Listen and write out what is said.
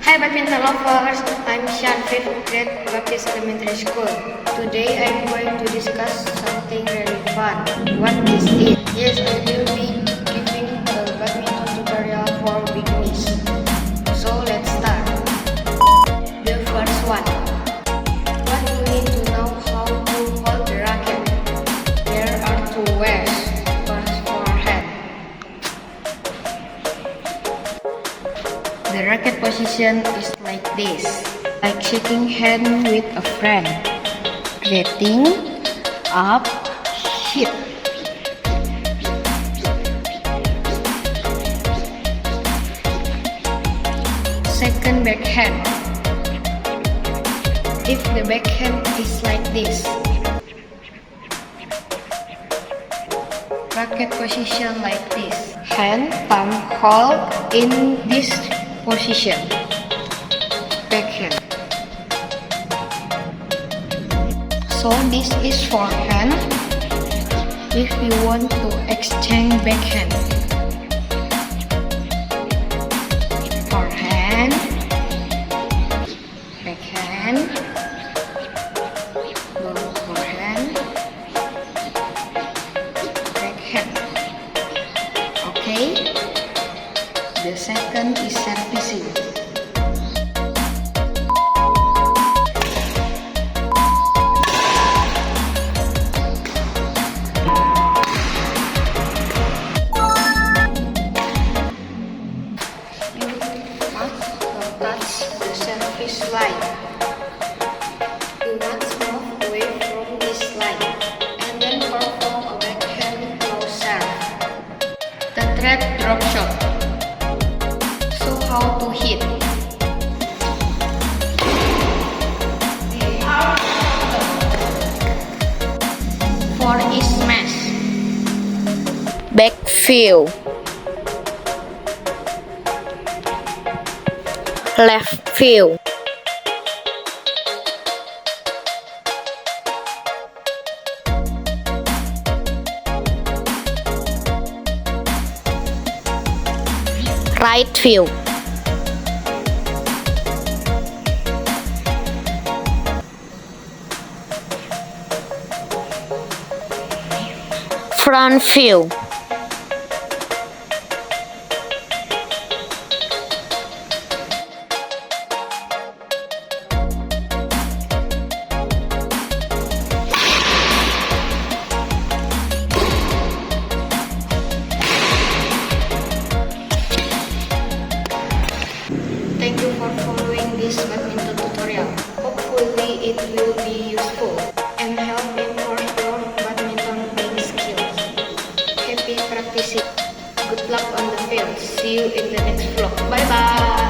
Hi badminton lovers, I'm Shan, 5th grade Baptist Elementary School. Today I'm going to discuss something really fun. What is it? Yes, I will be giving a badminton tutorial for beginners. So let's start. The first one. What you need to know how to hold the racket. There are two ways. First, forehand. The racket position is like this, like shaking hand with a friend. Getting up, hit. Second backhand. If the backhand is like this, racket position like this. Hand, palm hold in this position. Backhand. So this is forehand. If you want to exchange backhand. Forehand. Backhand. Go forehand. Backhand. Okay. The second is servicing. Touch the service line. Do not move away from this line, and then perform a backhand close serve. The thread drop shot. So how to hit? Four is smash. Backfield, left field, right field, front field, Thank you for following this badminton tutorial. Hopefully it will be useful and help improve your badminton playing skills. Happy practicing. Good luck on the field. See you in the next vlog. Bye bye.